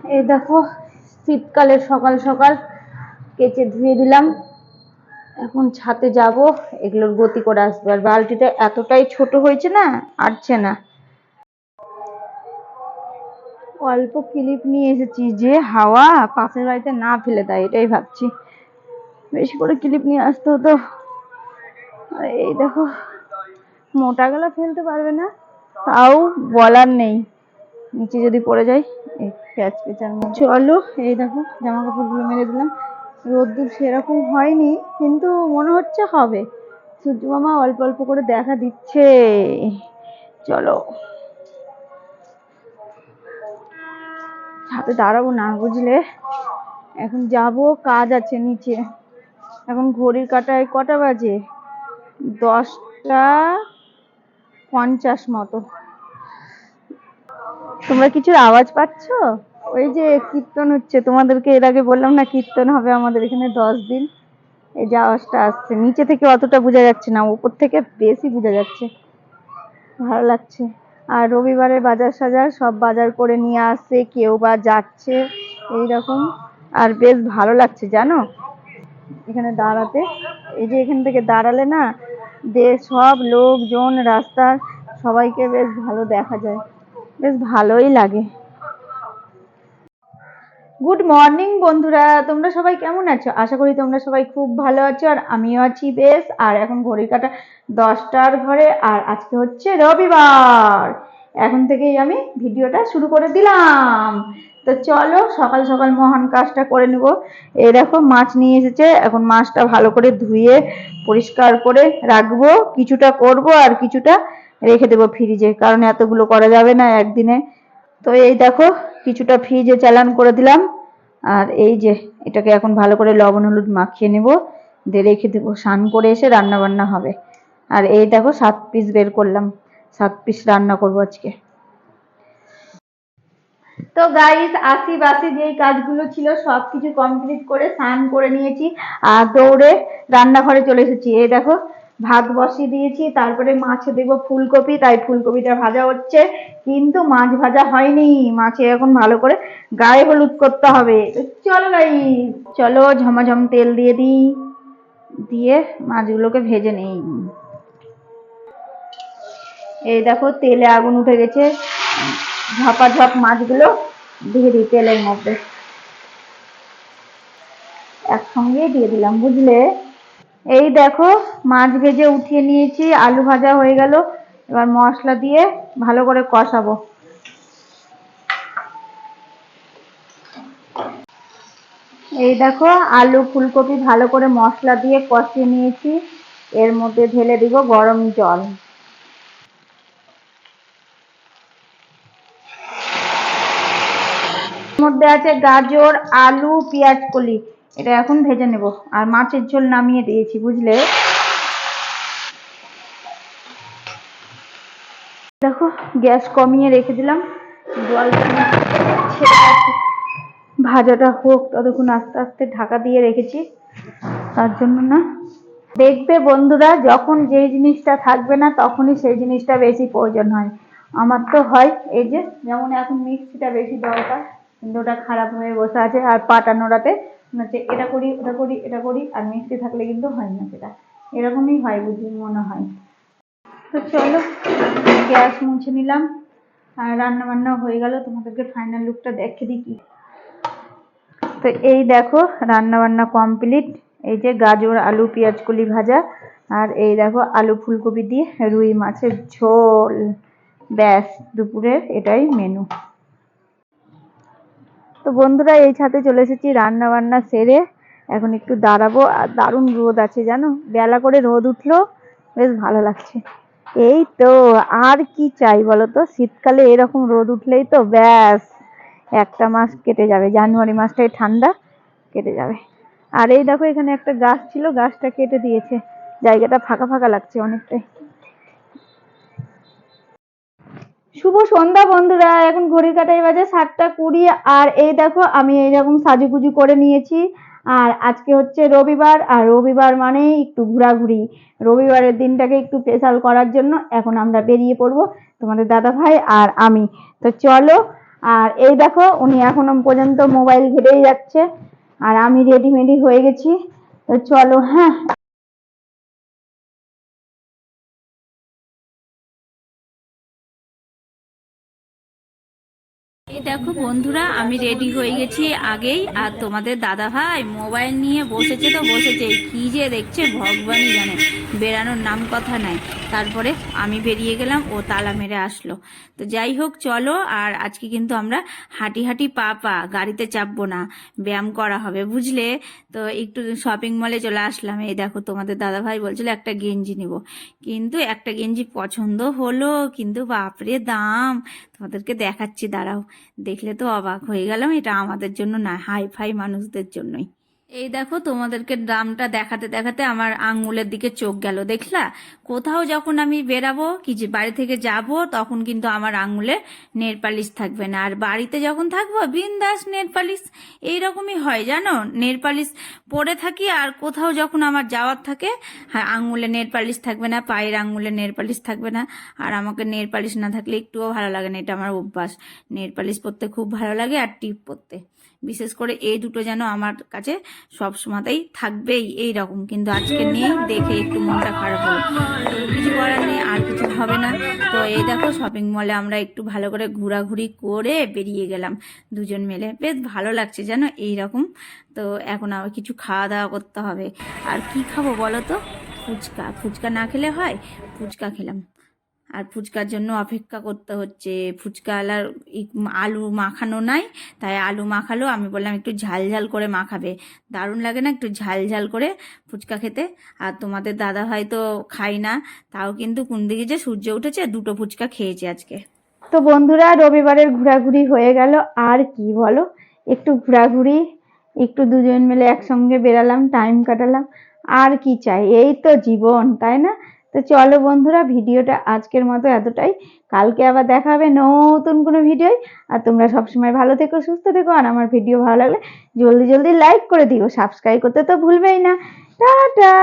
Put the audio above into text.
এই দেখো শীতকালে সকাল সকাল কেচে ধুয়ে দিলাম। এখন ছাদে যাব, এগুলোর গতি করে আসবে। আর বালতিটা এতটাই ছোট হয়েছে না, আটছে না। অল্প ক্লিপ নিয়ে এসেছি, যে হাওয়া পাশের বাড়িতে না ফেলে দেয় এটাই ভাবছি। বেশি করে ক্লিপ নিয়ে আসতে হতো। এই দেখো মোটা গলা ফেলতে পারবে না, তাও বলার নেই, নিচে যদি পড়ে যায় এই প্যাচ পেঁচার মধ্যে। চলো এই দেখো জামা কাপড়গুলো মেরে দিলাম। রোদ্দুর সেরকম হয়নি, কিন্তু মনে হচ্ছে হবে। সূর্য মামা অল্প অল্প করে দেখা দিচ্ছে। চলো ছাদে দাঁড়াবো না, বুঝলে, এখন যাব, কাজ আছে নিচে। এখন ঘড়ির কাঁটায় কটা বাজে? 10টা 50 মতো। তোমরা কিছুর আওয়াজ পাচ্ছ? ওই যে কীর্তন হচ্ছে, তোমাদেরকে এর আগে বললাম না কীর্তন হবে আমাদের এখানে 10 দিন। এই যে আওয়াজটা আসছে, নিচে থেকে অতটা বোঝা যাচ্ছে না, উপর থেকে বেশি বোঝা যাচ্ছে। ভালো লাগছে। আর রবিবারের বাজার সাজার সব বাজার করে নিয়ে আসছে, কেউ বা যাচ্ছে এইরকম। আর বেশ ভালো লাগছে জানো এখানে দাঁড়াতে। এই যে এখান থেকে দাঁড়ালে না, সব লোকজন রাস্তার সবাইকে বেশ ভালো দেখা যায়, বেশ ভালোই লাগে। গুড মর্নিং বন্ধুরা, তোমরা সবাই কেমন আছো? আশা করি তোমরা সবাই খুব ভালো আছো, আর আমিও আছি বেশ। আর এখন ঘড়ির কাঁটা 10টার ঘরে, আর আজকে হচ্ছে রবিবার। এখন থেকেই আমি ভিডিওটা শুরু করে দিলাম। তো চলো সকাল সকাল মহান কাজটা করে নেব। এই দেখো মাছ নিয়ে এসেছে, এখন মাছটা ভালো করে ধুয়ে পরিষ্কার করে রাখবো। কিছুটা করব আর কিছুটা রেখে দেবো ফ্রিজে, কারণ এতগুলো করা যাবে না একদিনে। তো এই দেখো কিছুটা ফ্রিজে চালান করে দিলাম। আর এই যে এটাকে এখন ভালো করে লবণ হলুদ মাখিয়ে নেব, দিয়ে রেখে দেবো। স্নান করে এসে রান্না বান্না হবে। আর এই দেখো 7 পিস বের করলাম, 7 পিস রান্না করবো আজকে। তো গাইস আসি বাসি যেই কাজগুলো ছিল সবকিছু কমপ্লিট করে স্নান করে নিয়েছি, আর দৌড়ে রান্নাঘরে চলে এসেছি। এই দেখো ভাত বসিয়ে দিয়েছি, তারপরে মাছে দেবো ফুলকপি, তাই ফুলকপিটা ভাজা হচ্ছে। কিন্তু মাছ ভাজা হয়নি, মাছে এখন ভালো করে গায়ে হলুদ করতে হবে। চলো গাইস, চলো ঝমাঝম তেল দিয়ে দিই, দিয়ে মাছগুলোকে ভেজে নেই। এই দেখো তেলে আগুন উঠে গেছে, ঝপাঝপ মাছগুলো দিয়ে দিই তেলের মধ্যে, একসঙ্গে দিয়ে দিলাম, বুঝলে। এই দেখো মাছ ভেজে উঠিয়ে নিয়েছি, আলু ভাজা হয়ে গেল। এবার মশলা দিয়ে ভালো করে কষাবো। এই দেখো আলু ফুলকপি ভালো করে মশলা দিয়ে কষিয়ে নিয়েছি, এর মধ্যে ঢেলে দিব গরম জল। মধ্যে আছে গাজর আলু পেঁয়াজ কলি, এটা এখন ভেজে নেব। আর মাছের ঝোল নামিয়ে দিয়েছি, বুঝলে। দেখো গ্যাস কমিয়ে রেখে দিলাম, জল ভাজাটা হোক ততক্ষণ আস্তে আস্তে ঢাকা দিয়ে রেখেছি, তার জন্য না। দেখবে বন্ধুরা, যখন যেই জিনিসটা থাকবে না তখনই সেই জিনিসটা বেশি প্রয়োজন হয়। আমার তো হয়, এই যে যেমন এখন মিক্সিটা বেশি দরকার, কিন্তু ওটা খারাপ হয়ে বসে আছে। আর পাটা নোড়াতে হচ্ছে এটা করি ওটা করি এটা করি, আর মিক্সি থাকলে কিন্তু হয় না সেটা। এরকমই হয় বুঝি মনে হয়। তো চলো গ্যাস মুছে নিলাম, আর রান্না বান্না হয়ে গেল। তোমাদেরকে ফাইনাল লুকটা দেখে দিই কি। তো এই দেখো রান্না বান্না কমপ্লিট। এই যে গাজর আলু পেঁয়াজ কলি ভাজা, আর এই দেখো আলু ফুলকপি দিয়ে রুই মাছের ঝোল। ব্যাস দুপুরের এটাই মেনু। তো বন্ধুরা এই ছাদে চলে এসেছি রান্না বান্না সেরে, এখন একটু দাঁড়াবো। আর দারুণ রোদ আছে জানো, বেলা করে রোদ উঠলো, বেশ ভালো লাগছে। এই তো আর কি চাই বলো তো, শীতকালে এরকম রোদ উঠলেই তো ব্যাস একটা মাস কেটে যাবে, জানুয়ারি মাসটাই ঠান্ডা কেটে যাবে। আর এই দেখো এখানে একটা গাছ ছিল, গাছটা কেটে দিয়েছে, জায়গাটা ফাঁকা ফাঁকা লাগছে অনেকটাই। শুভ সন্ধ্যা বন্ধুরা, এখন ঘড়ির কাঁটায় বাজে 7টা 20। আর এই দেখো আমি এইরকম সাজুগুজু করে নিয়েছি। আর আজকে হচ্ছে রবিবার, আর রবিবার মানে একটু ঘোরাঘুরি। রবিবারের দিনটাকে একটু স্পেশাল করার জন্য এখন আমরা বেরিয়ে পড়বো, তোমাদের দাদা ভাই আর আমি। তো চলো আর এই দেখো উনি এখনো পর্যন্ত মোবাইল ঘেটেই যাচ্ছে, আর আমি রেডিমেডি হয়ে গেছি। তো চলো, হ্যাঁ। এই দেখো বন্ধুরা, আমি রেডি হয়ে গেছি আগেই, আর তোমাদের দাদা ভাই মোবাইল নিয়ে বসেছে তো বসেছে, কি যে দেখছে ভগবানই জানে, বেরানোর নাম কথা নাই। তারপরে আমি বেরিয়ে গেলাম, ও তালা মেরে আসলো। তো যাই হোক চলো, আর আজকে কিন্তু আমরা হাঁটি হাঁটি পা পা, গাড়িতে চাপবো না, ব্যায়াম করা হবে বুঝলে। তো একটু শপিং মলে চলে আসলাম। এই দেখো তোমাদের দাদা ভাই বলছিল একটা গেঞ্জি নিব, কিন্তু একটা গেঞ্জি পছন্দ হলো, কিন্তু বাপরে দাম, তোমাদেরকে দেখাচ্ছি দাঁড়াও, দেখলে তো অবাক হয়ে গেলাম। এটা আমাদের জন্য না, হাই ফাই মানুষদের জন্যই। এই দেখো তোমাদেরকে দামটা দেখাতে দেখাতে আমার আঙ্গুলের দিকে চোখ গেল, দেখলা? কোথাও যখন আমি বেরাবো কি যে বাড়ি থেকে যাব, তখন কিন্তু আমার আঙ্গুলে নেল পালিশ থাকবে না, আর বাড়িতে যখন থাকবো বিন্দাস নেল পালিশ। এইরকমই হয় জানো, নেল পালিশ পরে থাকি, আর কোথাও যখন আমার যাওয়ার থাকে, হ্যাঁ, আঙ্গুলে নেল পালিশ থাকবে না, পায়ের আঙ্গুলে নেল পালিশ থাকবে না। আর আমাকে নেল পালিশ না থাকলে একটুও ভালো লাগে না, এটা আমার অভ্যাস। নেল পালিশ পরতে খুব ভালো লাগে, আর টিপ পরতে বিশেষ করে, এই দুটো যেন আমার কাছে সব সময়তেই থাকবেই এই রকম। কিন্তু আজকে নেই দেখে একটু মনটা খারাপ হলো, তো কিছু করার নেই, আর কিছু হবে না। তো এই দেখো শপিং মলে আমরা একটু ভালো করে ঘোরাঘুরি করে বেরিয়ে গেলাম দুজন মিলে, বেশ ভালো লাগছে জানো এইরকম। তো এখন আবার কিছু খাওয়া দাওয়া করতে হবে। আর কি খাবো বলো তো? ফুচকা, ফুচকা না খেলে হয়, ফুচকা খেলাম। আর ফুচকার জন্য অপেক্ষা করতে হচ্ছে, ফুচকাওয়ালার আলু মাখানো নাই, তাই আলু মাখালো। আমি বললাম একটু ঝাল ঝাল করে মাখাবে, দারুণ লাগে না একটু ঝাল ঝাল করে ফুচকা খেতে? আর তোমাদের দাদা ভাই তো খাই না, তাও কিন্তু কোন দিকে যে সূর্য উঠেছে, দুটো ফুচকা খেয়েছে আজকে। তো বন্ধুরা, রবিবারের ঘোরাঘুরি হয়ে গেল, আর কি বলো, একটু ঘোরাঘুরি, একটু দুজন মিলে একসঙ্গে বেরালাম, টাইম কাটালাম, আর কি চাই, এই তো জীবন, তাই না? তো চলো বন্ধুরা, ভিডিওটা আজকের মতো এতটাই। কালকে আবার দেখা হবে নতুন কোনো ভিডিও। আর তোমরা সবসময় ভালো থেকো, সুস্থ থেকো, আর আমার ভিডিও ভালো লাগলে জলদি জলদি লাইক করে দিও, সাবস্ক্রাইব করতে তো ভুলবেই না। টাটা।